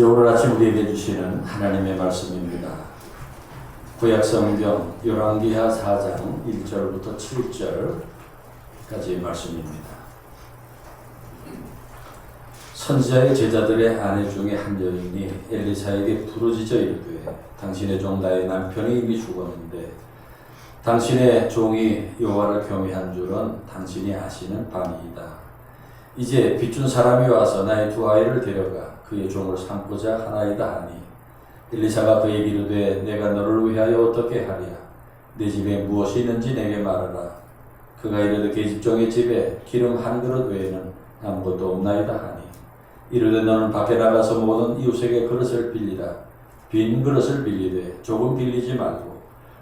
이제 오늘 아침 우리에게 주시는 하나님의 말씀입니다. 구약성경 열왕기하 4장 1절부터 7절까지의 말씀입니다. 선지자의 제자들의 아내 중에 한 여인이 엘리사에게 부르짖어 이르되 당신의 종 나의 남편이 이미 죽었는데 당신의 종이 여호와를 경외한 줄은 당신이 아시는 바니이다. 이제 빚준 사람이 와서 나의 두 아이를 데려가 그의 종을 삼고자 하나이다 하니 엘리사가 그에게 이르되 내가 너를 위하여 어떻게 하랴? 내 집에 무엇이 있는지 내게 말하라. 그가 이르되 계집종의 집에 기름 한 그릇 외에는 아무것도 없나이다 하니 이르되 너는 밖에 나가서 모든 이웃에게 그릇을 빌리라. 빈 그릇을 빌리되 조금 빌리지 말고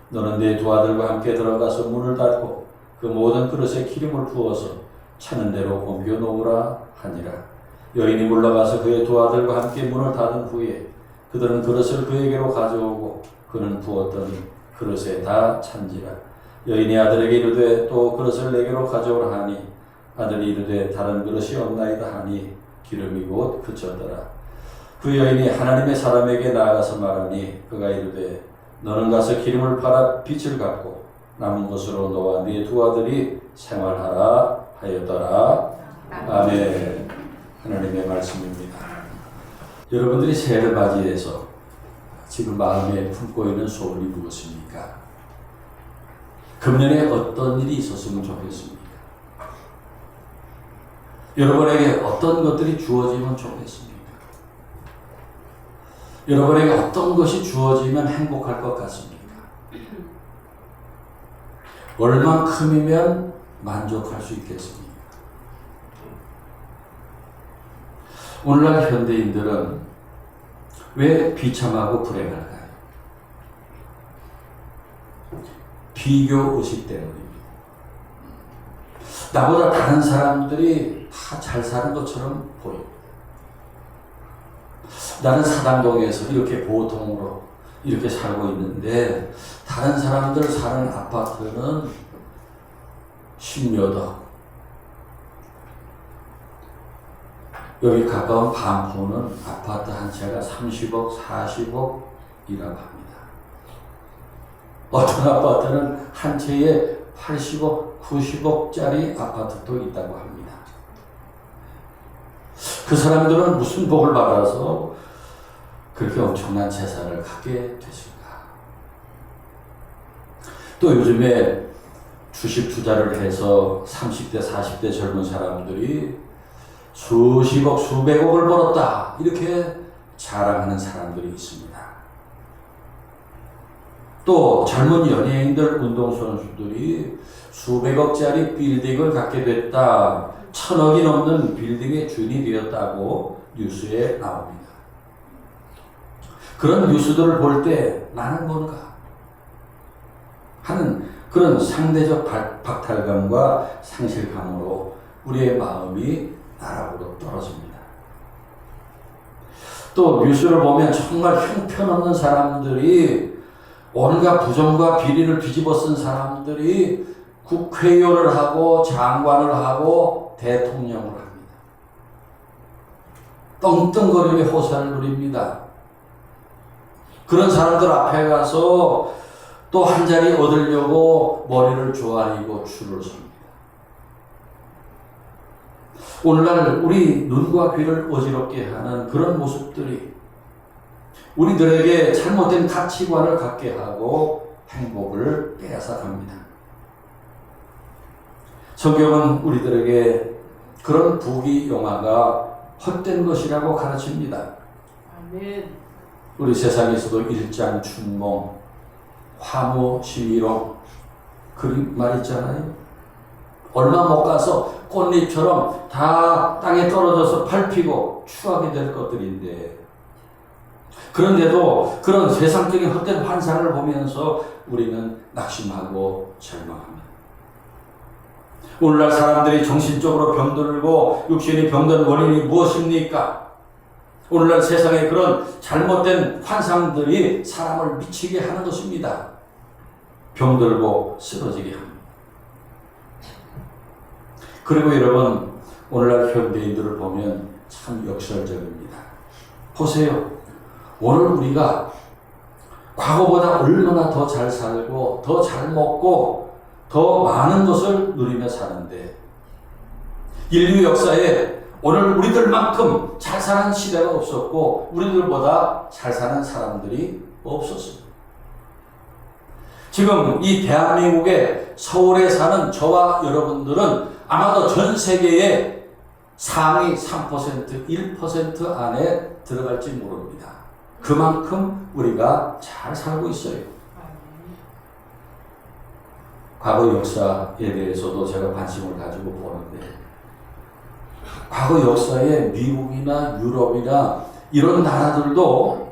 너는 내 두 아들과 함께 들어가서 문을 닫고 그 모든 그릇에 기름을 부어서 차는 대로 옮겨 놓으라 하니라. 여인이 물러가서 그의 두 아들과 함께 문을 닫은 후에 그들은 그릇을 그에게로 가져오고 그는 부었던 그릇에 다 찬지라. 여인이 아들에게 이르되 또 그릇을 내게로 가져오라 하니 아들이 이르되 다른 그릇이 없나이다 하니 기름이 곧 그쳤더라. 그 여인이 하나님의 사람에게 나아가서 말하니 그가 이르되 너는 가서 기름을 팔아 빚을 갚고 남은 것으로 너와 네 두 아들이 생활하라 하였더라. 아멘. 하나님의 말씀입니다. 여러분들이 새해를 맞이해서 지금 마음에 품고 있는 소원이 무엇입니까? 금년에 어떤 일이 있었으면 좋겠습니까? 여러분에게 어떤 것들이 주어지면 좋겠습니까? 여러분에게 어떤 것이 주어지면 행복할 것 같습니까? 얼만큼이면 만족할 수 있겠습니까? 오늘날 현대인들은 왜 비참하고 불행할까요? 비교 의식 때문입니다. 나보다 다른 사람들이 다 잘 사는 것처럼 보입니다. 나는 사당동에서 이렇게 보통으로 이렇게 살고 있는데 다른 사람들 사는 아파트는 10몇 억, 여기 가까운 반포는 아파트 한 채가 30억, 40억이라고 합니다. 어떤 아파트는 한 채에 80억, 90억짜리 아파트도 있다고 합니다. 그 사람들은 무슨 복을 받아서 그렇게 엄청난 재산을 갖게 됐을까? 또 요즘에 주식 투자를 해서 30대, 40대 젊은 사람들이 수십억, 수백억을 벌었다 이렇게 자랑하는 사람들이 있습니다. 또 젊은 연예인들, 운동선수들이 수백억짜리 빌딩을 갖게 됐다, 1000억이 넘는 빌딩의 주인이 되었다고 뉴스에 나옵니다. 그런 뉴스들을 볼 때 나는 뭔가 하는 그런 상대적 박탈감과 상실감으로 우리의 마음이 나락으로 떨어집니다. 또 뉴스를 보면 정말 형편없는 사람들이 온갖 부정과 비리를 뒤집어 쓴 사람들이 국회의원을 하고 장관을 하고 대통령을 합니다. 떵떵거리며 호사를 누립니다. 그런 사람들 앞에 가서 또 한 자리 얻으려고 머리를 조아리고 줄을 섭니다. 오늘날 우리 눈과 귀를 어지럽게 하는 그런 모습들이 우리들에게 잘못된 가치관을 갖게 하고 행복을 빼앗아갑니다. 성경은 우리들에게 그런 부귀영화가 헛된 것이라고 가르칩니다. 아멘. 우리 세상에서도 일장춘몽, 화무시위롱 그런 말 있잖아요. 얼마 못 가서 꽃잎처럼 다 땅에 떨어져서 밟히고 추하게 될 것들인데 그런데도 그런 세상적인 헛된 환상을 보면서 우리는 낙심하고 절망합니다. 오늘날 사람들이 정신적으로 병들고 육신이 병든 원인이 무엇입니까? 오늘날 세상에 그런 잘못된 환상들이 사람을 미치게 하는 것입니다. 병들고 쓰러지게 합니다. 그리고 여러분, 오늘날 현대인들을 보면 참 역설적입니다. 보세요. 오늘 우리가 과거보다 얼마나 더 잘 살고 더 잘 먹고 더 많은 것을 누리며 사는데, 인류 역사에 오늘 우리들만큼 잘 사는 시대가 없었고 우리들보다 잘 사는 사람들이 없었습니다. 지금 이 대한민국의 서울에 사는 저와 여러분들은 아마도 전 세계의 상위 3%, 1% 안에 들어갈지 모릅니다. 그만큼 우리가 잘 살고 있어요. 과거 역사에 대해서도 제가 관심을 가지고 보는데, 과거 역사에 미국이나 유럽이나 이런 나라들도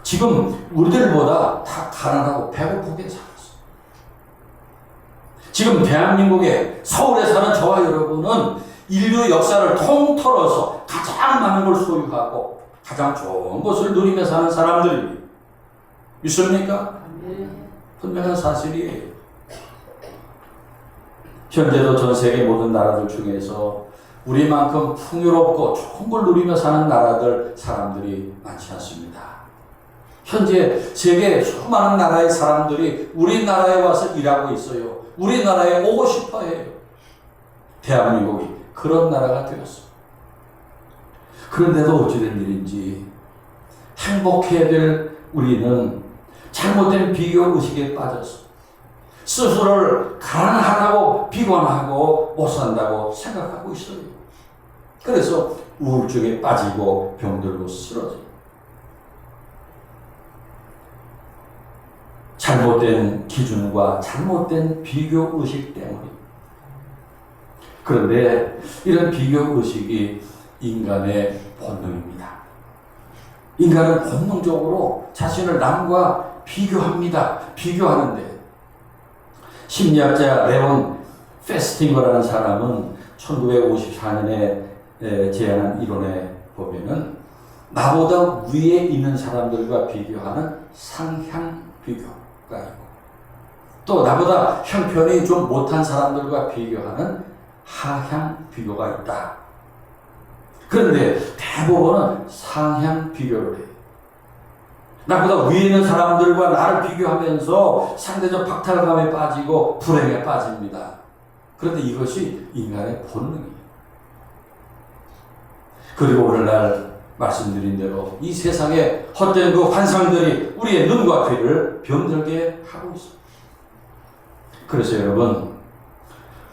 지금 우리들보다 다 가난하고 배고프게 살았어요. 지금 대한민국의 서울에 사는 저와 여러분은 인류 역사를 통틀어서 가장 많은 걸 소유하고 가장 좋은 것을 누리며 사는 사람들입니다. 믿습니까? 분명한 사실이에요. 현재도 전 세계 모든 나라들 중에서 우리만큼 풍요롭고 좋은 걸 누리며 사는 나라들, 사람들이 많지 않습니다. 현재 세계 수많은 나라의 사람들이 우리나라에 와서 일하고 있어요. 우리나라에 오고 싶어 해요. 대한민국이 그런 나라가 되었어요. 그런데도 어찌된 일인지 행복해야 될 우리는 잘못된 비교 의식에 빠져서 스스로를 가난하다고 비관하고 못 산다고 생각하고 있어요. 그래서 우울증에 빠지고 병들고 쓰러져요. 잘못된 기준과 잘못된 비교 의식 때문입니다. 그런데 이런 비교 의식이 인간의 본능입니다. 인간은 본능적으로 자신을 남과 비교합니다. 비교하는데, 심리학자 레온 페스팅거라는 사람은 1954년에 제안한 이론에 보면은 나보다 위에 있는 사람들과 비교하는 상향 비교가 있고, 또 나보다 형편이 좀 못한 사람들과 비교하는 하향 비교가 있다. 그런데 대부분은 상향 비교를 해요. 나보다 위에 있는 사람들과 나를 비교하면서 상대적 박탈감에 빠지고 불행에 빠집니다. 그런데 이것이 인간의 본능이에요. 그리고 오늘날 말씀드린 대로 이 세상에 헛된 그 환상들이 우리의 눈과 귀를 병들게 하고 있습니다. 그래서 여러분,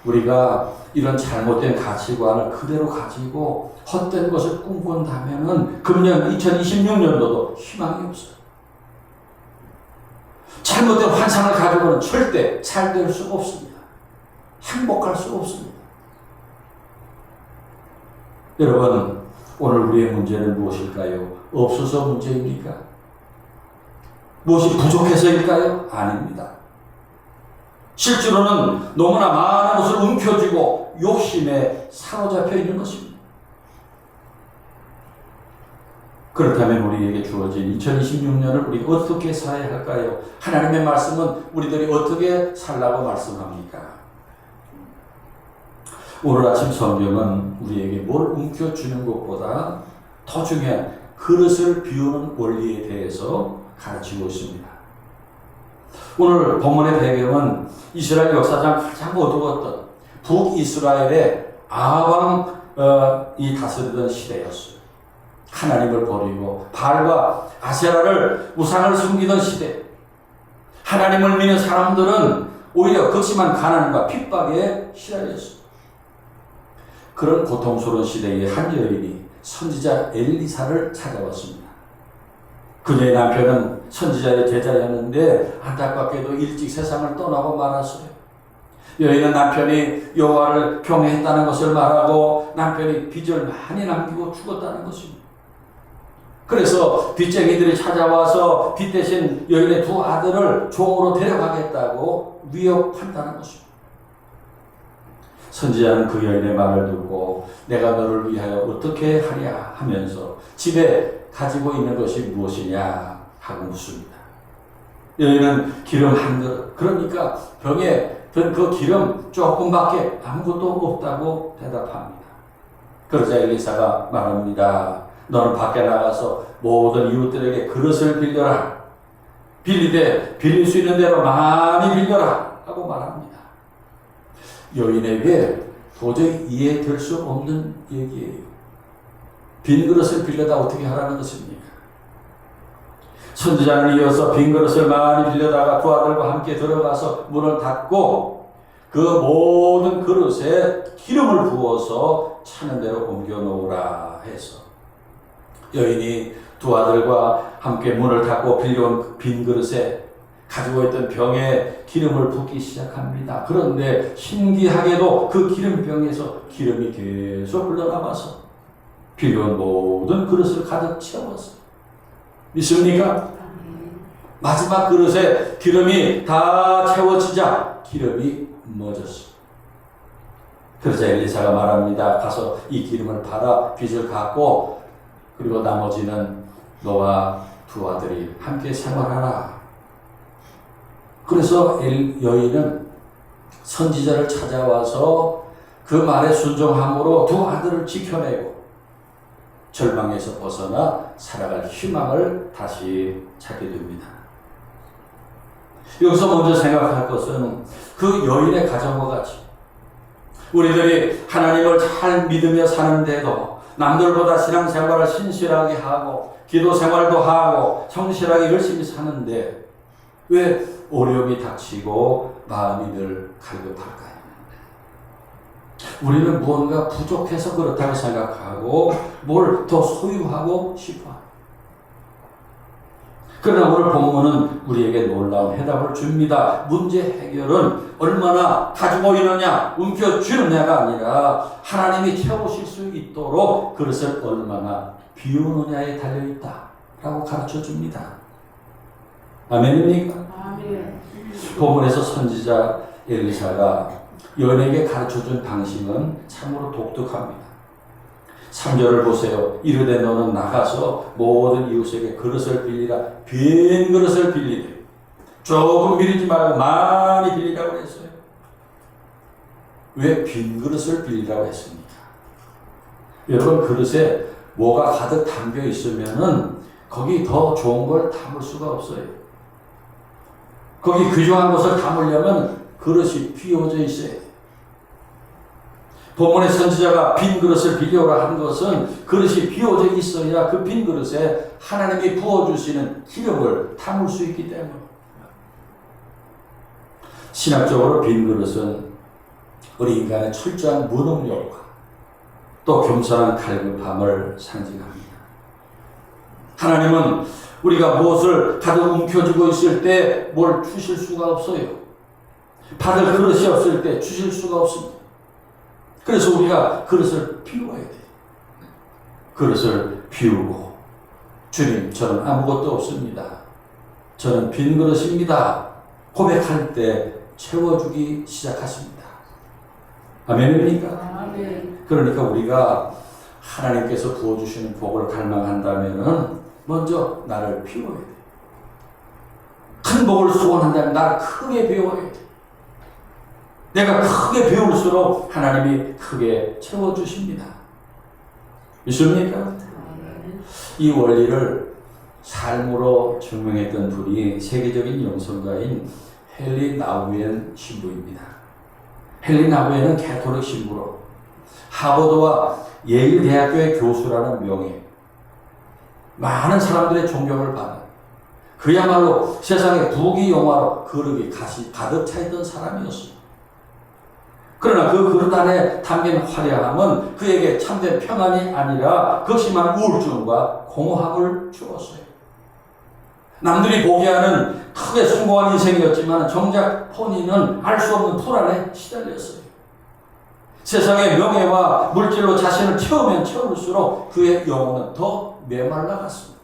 우리가 이런 잘못된 가치관을 그대로 가지고 헛된 것을 꿈꾼다면은 금년 2026년도도 희망이 없어요. 잘못된 환상을 가지고는 절대 잘 될 수가 없습니다. 행복할 수가 없습니다. 여러분, 오늘 우리의 문제는 무엇일까요? 없어서 문제입니까? 무엇이 부족해서일까요? 아닙니다. 실제로는 너무나 많은 것을 움켜쥐고 욕심에 사로잡혀 있는 것입니다. 그렇다면 우리에게 주어진 2026년을 우리가 어떻게 살아야 할까요? 하나님의 말씀은 우리들이 어떻게 살라고 말씀합니까? 오늘 아침 성경은 우리에게 뭘 움켜주는 것보다 더 중요한 그릇을 비우는 원리에 대해서 가르치고 있습니다. 오늘 본문의 배경은 이스라엘 역사상 가장 어두웠던 북이스라엘의 아합왕이 다스리던 시대였어요. 하나님을 버리고 바알과 아세라를 우상을 숨기던 시대. 하나님을 믿는 사람들은 오히려 극심한 가난과 핍박에 시달렸어요. 그런 고통스러운 시대에 한 여인이 선지자 엘리사를 찾아왔습니다. 그녀의 남편은 선지자의 제자였는데 안타깝게도 일찍 세상을 떠나고 말았어요. 여인은 남편이 여호와를 경외했다는 것을 말하고 남편이 빚을 많이 남기고 죽었다는 것입니다. 그래서 빚쟁이들이 찾아와서 빚 대신 여인의 두 아들을 종으로 데려가겠다고 위협한다는 것입니다. 선지자는 그 여인의 말을 듣고 내가 너를 위하여 어떻게 하랴 하면서 집에 가지고 있는 것이 무엇이냐 하고 묻습니다. 여인은 기름 한 그릇, 그러니까 병에 든 그 기름 조금밖에 아무것도 없다고 대답합니다. 그러자 엘리사가 말합니다. 너는 밖에 나가서 모든 이웃들에게 그릇을 빌려라. 빌리되 빌릴 수 있는 대로 많이 빌려라 하고 말합니다. 여인에게 도저히 이해될 수 없는 얘기예요. 빈 그릇을 빌려다 어떻게 하라는 것입니까? 선지자는 이어서 빈 그릇을 많이 빌려다가 두 아들과 함께 들어가서 문을 닫고 그 모든 그릇에 기름을 부어서 차는 대로 옮겨 놓으라 해서 여인이 두 아들과 함께 문을 닫고 빌려온 빈 그릇에 가지고 있던 병에 기름을 붓기 시작합니다. 그런데 신기하게도 그 기름병에서 기름이 계속 흘러나와서 빌려온 모든 그릇을 가득 채웠어요. 믿습니까? 마지막 그릇에 기름이 다 채워지자 기름이 멎었어요. 그러자 엘리사가 말합니다. 가서 이 기름을 팔아 빚을 갚고 그리고 나머지는 너와 두 아들이 함께 생활하라. 그래서 여인은 선지자를 찾아와서 그 말에 순종함으로 두 아들을 지켜내고 절망에서 벗어나 살아갈 희망을 다시 찾게 됩니다. 여기서 먼저 생각할 것은 그 여인의 가정과 같이 우리들이 하나님을 잘 믿으며 사는데도 남들보다 신앙생활을 신실하게 하고 기도 생활도 하고 성실하게 열심히 사는데 왜 어려움이 닥치고 마음이 늘 갈급할까요? 우리는 무언가 부족해서 그렇다고 생각하고 뭘 더 소유하고 싶어. 그러나 오늘 본문은 우리에게 놀라운 해답을 줍니다. 문제 해결은 얼마나 가지고 있느냐, 움켜쥐느냐가 아니라 하나님이 채우실 수 있도록 그것을 얼마나 비우느냐에 달려있다 라고 가르쳐 줍니다. 아멘입니까? 아멘. 본문에서 선지자 엘리사가 여인에게 가르쳐준 방식은 참으로 독특합니다. 3절을 보세요. 이르되 너는 나가서 모든 이웃에게 그릇을 빌리라. 빈 그릇을 빌리되 조금 빌리지 말고 많이 빌리라고 했어요. 왜 빈 그릇을 빌리라고 했습니까? 여러분 그릇에 뭐가 가득 담겨 있으면은 거기 더 좋은 걸 담을 수가 없어요. 거기 귀중한 것을 담으려면 그릇이 비워져 있어야 돼요. 본문의 선지자가 빈 그릇을 빌려오라 한 것은 그릇이 비워져 있어야 그 빈 그릇에 하나님이 부어주시는 기름을 담을 수 있기 때문입니다. 신학적으로 빈 그릇은 우리 인간의 철저한 무능력과 또 겸손한 갈급함을 상징합니다. 하나님은 우리가 무엇을 가득 움켜쥐고 있을 때 뭘 주실 수가 없어요. 받을 그릇이 없을 때 주실 수가 없습니다. 그래서 우리가 그릇을 비워야 돼요. 그릇을 비우고 주님 저는 아무것도 없습니다. 저는 빈 그릇입니다. 고백할 때 채워주기 시작하십니다. 아멘입니까? 아멘. 그러니까 우리가 하나님께서 부어주시는 복을 갈망한다면 먼저 나를 비워야 돼요. 큰 복을 소원한다면 나를 크게 비워야 돼요. 내가 크게 비울수록 하나님이 크게 채워주십니다. 믿습니까? 이 원리를 삶으로 증명했던 분이 세계적인 영성가인 헨리 나우엔 신부입니다. 헨리 나우엔은 캐톨릭 신부로 하버드와 예일 대학교의 교수라는 명예, 많은 사람들의 존경을 받은 그야말로 세상의 부귀영화로 그릇이 가득 차 있던 사람이었습니다. 그러나 그 그릇 안에 담긴 화려함은 그에게 참된 평안이 아니라 극심한 우울증과 공허함을 주었어요. 남들이 보기에는 크게 성공한 인생이었지만 정작 본인은 알 수 없는 불안에 시달렸어요. 세상의 명예와 물질로 자신을 채우면 채울수록 그의 영혼은 더 메말라갔습니다.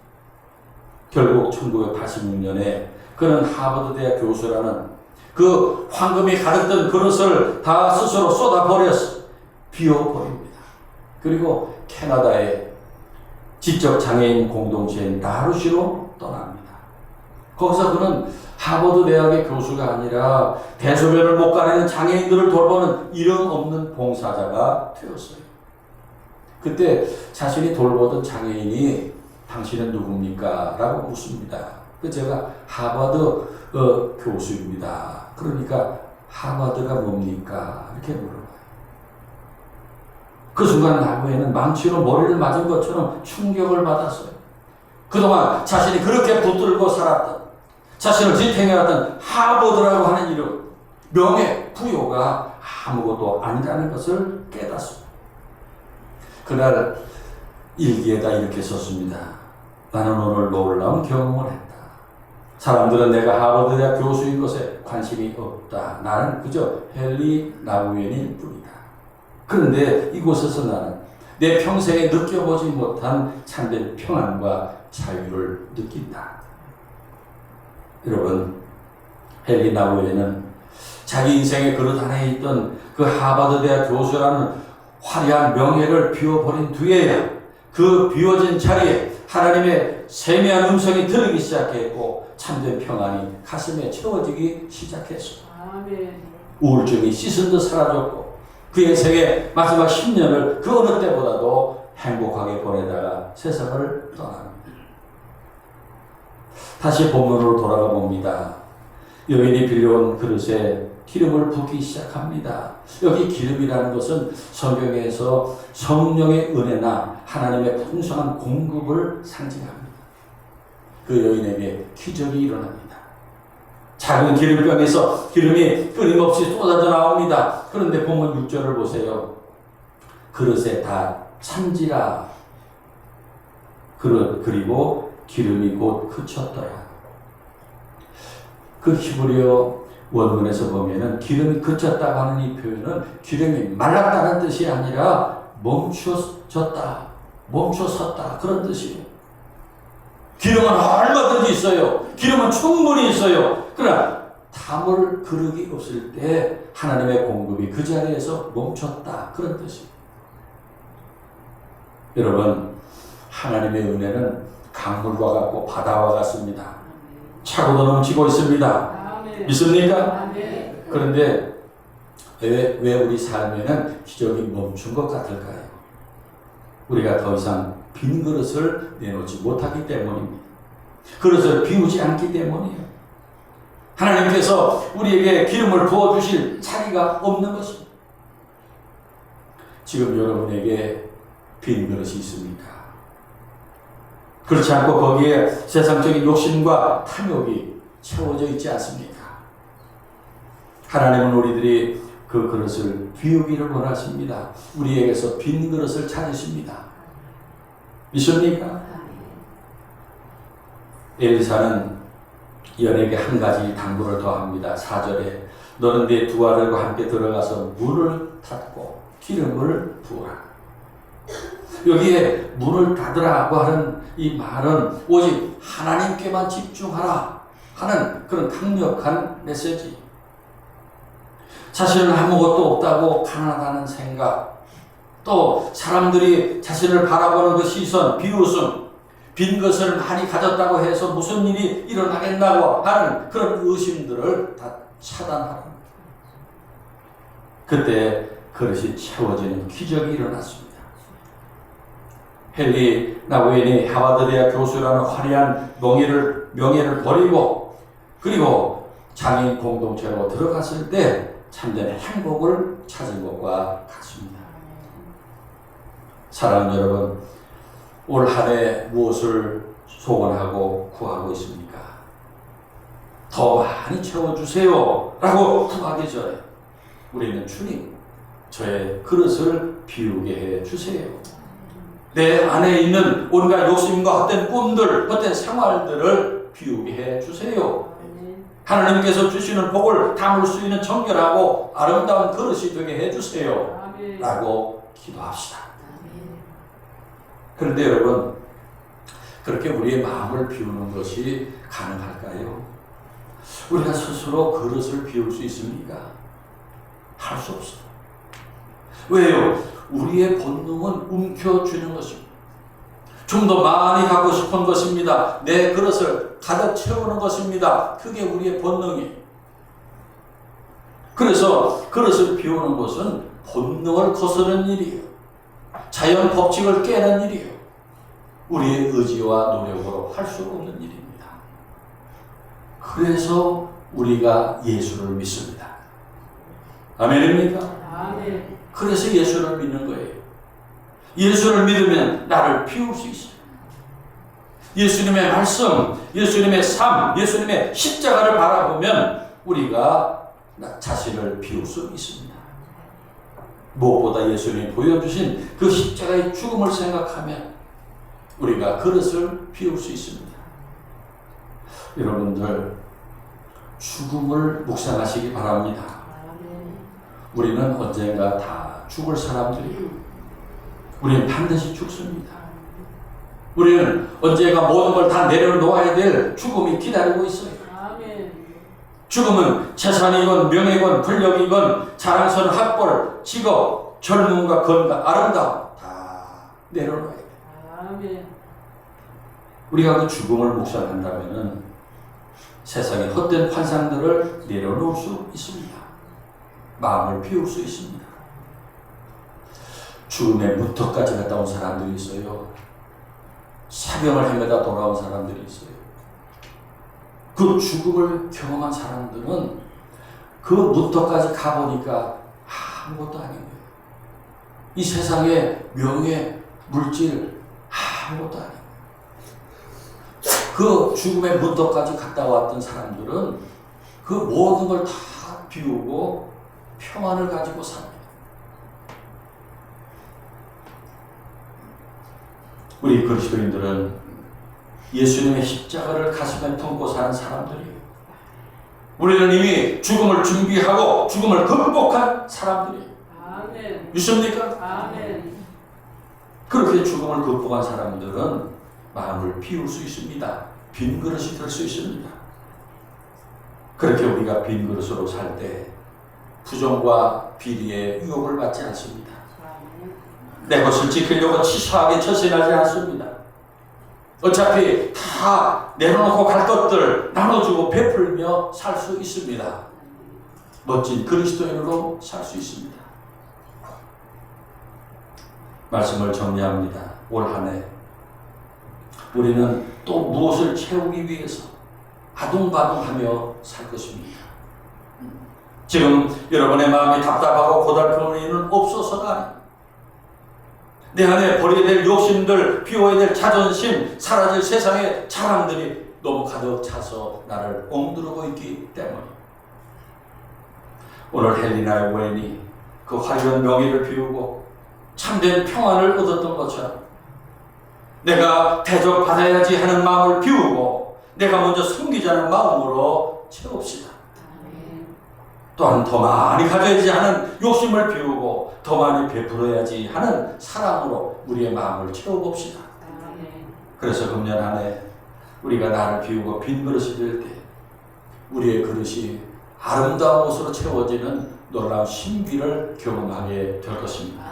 결국 1986년에 그는 하버드 대학 교수라는 그 황금이 가득 든 그릇을 다 스스로 쏟아버려서 비워버립니다. 그리고 캐나다의 지적장애인 공동체인 나루시로 떠납니다. 거기서 그는 하버드 대학의 교수가 아니라 대소변을 못 가리는 장애인들을 돌보는 이름 없는 봉사자가 되었어요. 그때 자신이 돌보던 장애인이 당신은 누굽니까? 라고 묻습니다. 제가 하버드 교수입니다. 그러니까 하버드가 뭡니까? 이렇게 물어봐요. 그 순간 나무에는 망치로 머리를 맞은 것처럼 충격을 받았어요. 그동안 자신이 그렇게 붙들고 살았던, 자신을 지탱해왔던 하버드라고 하는 이름, 명예, 부여가 아무것도 아니라는 것을 깨닫습니다. 그날 일기에다 이렇게 썼습니다. 나는 오늘 놀라운 경험을 했다. 사람들은 내가 하버드 대학 교수인 것에 관심이 없다. 나는 그저 헨리 나우엔일 뿐이다. 그런데 이곳에서 나는 내 평생에 느껴보지 못한 참된 평안과 자유를 느낀다. 여러분, 헨리 나우엔은 자기 인생의 그릇 안에 있던 그 하버드 대학 교수라는 화려한 명예를 비워버린 뒤에야 그 비워진 자리에 하나님의 세미한 음성이 들리기 시작했고 참된 평안이 가슴에 채워지기 시작했습니다. 우울증이 씻은 듯 사라졌고 그의 생의 마지막 10년을 그 어느 때보다도 행복하게 보내다가 세상을 떠납니다. 다시 본문으로 돌아가 봅니다. 여인이 빌려온 그릇에 기름을 붓기 시작합니다. 여기 기름이라는 것은 성경에서 성령의 은혜나 하나님의 풍성한 공급을 상징합니다. 그 여인에게 기적이 일어납니다. 작은 기름병에서 기름이 끊임없이 쏟아져 나옵니다. 그런데 본문 6절을 보세요. 그릇에 다 찬지라. 그리고 기름이 곧 그쳤더라. 그 히브리어 원문에서 보면은 기름이 그쳤다고 하는 이 표현은 기름이 말랐다는 뜻이 아니라 멈춰졌다, 멈춰섰다 그런 뜻이에요. 기름은 얼마든지 있어요. 기름은 충분히 있어요. 그러나 담을 그릇이 없을 때 하나님의 공급이 그 자리에서 멈췄다 그런 뜻이에요. 여러분, 하나님의 은혜는 강물과 같고 바다와 같습니다. 차고도 넘치고 있습니다. 믿습니까? 그런데 왜 우리 삶에는 기적이 멈춘 것 같을까요? 우리가 더 이상 빈 그릇을 내놓지 못하기 때문입니다. 그릇을 비우지 않기 때문이에요. 하나님께서 우리에게 기름을 부어주실 자리가 없는 것입니다. 지금 여러분에게 빈 그릇이 있습니까? 그렇지 않고 거기에 세상적인 욕심과 탐욕이 채워져 있지 않습니까? 하나님은 우리들이 그 그릇을 비우기를 원하십니다. 우리에게서 빈 그릇을 찾으십니다. 믿습니까? 엘리사는 연에게 한 가지 당부를 더합니다. 4절에 너는 네 두 아들과 함께 들어가서 물을 탔고 기름을 부어라. 여기에 물을 닫으라고 하는 이 말은 오직 하나님께만 집중하라 하는 그런 강력한 메시지. 자신은 아무것도 없다고 가난하다는 생각, 또 사람들이 자신을 바라보는 그 시선, 비웃음, 빈 것을 많이 가졌다고 해서 무슨 일이 일어나겠다고 하는 그런 의심들을 다 차단하라. 그때 그릇이 채워지는 기적이 일어났습니다. 헨리 나우엔이 하버드 대학 교수라는 화려한 명예를 버리고 그리고 장애인 공동체로 들어갔을 때 참된 행복을 찾은 것과 같습니다. 사랑하는 여러분, 올 한 해 무엇을 소원하고 구하고 있습니까? 더 많이 채워주세요 라고 구하기 전에 우리는 주님, 저의 그릇을 비우게 해주세요. 내 안에 있는 온갖 욕심과 헛된 꿈들, 헛된 생활들을 비우게 해주세요. 하나님께서 주시는 복을 담을 수 있는 정결하고 아름다운 그릇이 되게 해주세요 라고 기도합시다. 그런데 여러분, 그렇게 우리의 마음을 비우는 것이 가능할까요? 우리가 스스로 그릇을 비울 수 있습니까? 할 수 없어요. 왜요? 우리의 본능은 움켜쥐는 것입니다. 좀 더 많이 갖고 싶은 것입니다. 내 그릇을 가득 채우는 것입니다. 그게 우리의 본능이에요. 그래서 그릇을 비우는 것은 본능을 거스르는 일이에요. 자연 법칙을 깨는 일이에요. 우리의 의지와 노력으로 할 수 없는 일입니다. 그래서 우리가 예수를 믿습니다. 아멘입니까? 아멘. 그래서 예수를 믿는 거예요. 예수를 믿으면 나를 비울 수 있어요. 예수님의 말씀, 예수님의 삶, 예수님의 십자가를 바라보면 우리가 자신을 비울 수 있습니다. 무엇보다 예수님이 보여주신 그 십자가의 죽음을 생각하면 우리가 그릇을 비울 수 있습니다. 여러분들 죽음을 묵상하시기 바랍니다. 우리는 언젠가 다 죽을 사람들이에요. 우리는 반드시 죽습니다. 우리는 언젠가 모든 걸 다 내려놓아야 될 죽음이 기다리고 있어요. 죽음은 재산이건 명예건 권력이건 자랑스러운 학벌, 직업, 젊음과 건강, 아름다움 다 내려놓아야 돼요. 우리가 그 죽음을 묵상한다면 세상의 헛된 환상들을 내려놓을 수 있습니다. 마음을 비울 수 있습니다. 죽음의 무턱까지 갔다 온 사람들이 있어요. 사병을 헤매다 돌아온 사람들이 있어요. 그 죽음을 경험한 사람들은 그 무턱까지 가보니까 아무것도 아닌 거예요. 이 세상의 명예, 물질 아무것도 아닌 거예요. 그 죽음의 무턱까지 갔다 왔던 사람들은 그 모든 걸 다 비우고 평안을 가지고 삽니다. 우리 그리스도인들은 예수님의 십자가를 가슴에 품고 사는 사람들이에요. 우리는 이미 죽음을 준비하고 죽음을 극복한 사람들이에요. 아멘. 믿습니까? 아멘. 그렇게 죽음을 극복한 사람들은 마음을 비울 수 있습니다. 빈 그릇이 될 수 있습니다. 그렇게 우리가 빈 그릇으로 살 때 부정과 비리의 유혹을 받지 않습니다. 내 것을 지키려고 치사하게 처신하지 않습니다. 어차피 다 내려놓고 갈 것들 나눠주고 베풀며 살 수 있습니다. 멋진 그리스도인으로 살 수 있습니다. 말씀을 정리합니다. 올 한 해 우리는 또 무엇을 채우기 위해서 아둥바둥하며 살 것입니다. 지금 여러분의 마음이 답답하고 고달픈 이유는 없어서가 아닙니다. 내 안에 버려야 될 욕심들, 비워야 될 자존심, 사라질 세상의 자랑들이 너무 가득 차서 나를 엉두르고 있기 때문에 오늘 헬리나의 웨인이 그 화려한 명예를 비우고 참된 평안을 얻었던 것처럼 내가 대접받아야지 하는 마음을 비우고 내가 먼저 섬기자는 마음으로 채웁시다. 또한 더 많이 가져야지 하는 욕심을 비우고 더 많이 베풀어야지 하는 사랑으로 우리의 마음을 채워봅시다. 그래서 금년 안에 우리가 나를 비우고 빈 그릇이 될 때 우리의 그릇이 아름다운 옷으로 채워지는 놀라운 신비를 경험하게 될 것입니다.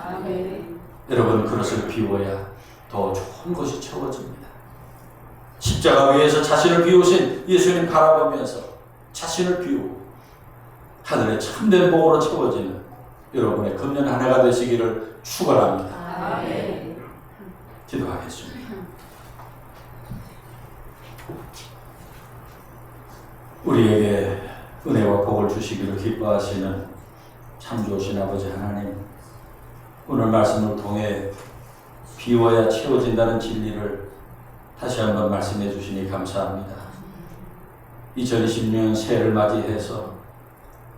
여러분 그릇을 비워야 더 좋은 것이 채워집니다. 십자가 위에서 자신을 비우신 예수님 바라보면서 자신을 비우고 하늘의 참된 복으로 채워지는 여러분의 금년 한 해가 되시기를 축원합니다. 아멘. 기도하겠습니다. 우리에게 은혜와 복을 주시기를 기뻐하시는 참 좋으신 아버지 하나님, 오늘 말씀을 통해 비워야 채워진다는 진리를 다시 한번 말씀해 주시니 감사합니다. 2020년 새해를 맞이해서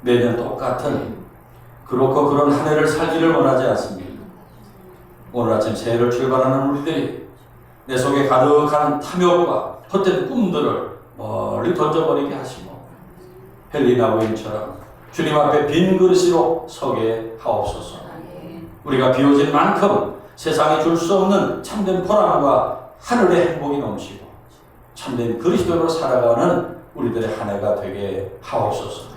매년 똑같은 그렇고 그런 한 해를 살기를 원하지 않습니다. 오늘 아침 새해를 출발하는 우리들이 내 속에 가득한 탐욕과 헛된 꿈들을 멀리 던져버리게 하시고 헬리나 부인처럼 주님 앞에 빈 그릇으로 서게 하옵소서. 우리가 비워진 만큼 세상이 줄 수 없는 참된 보람과 하늘의 행복이 넘치고 참된 그리스도로 살아가는 우리들의 한 해가 되게 하옵소서.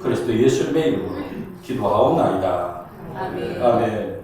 그리스도 예수님의 이름으로 기도하옵나이다. 아멘.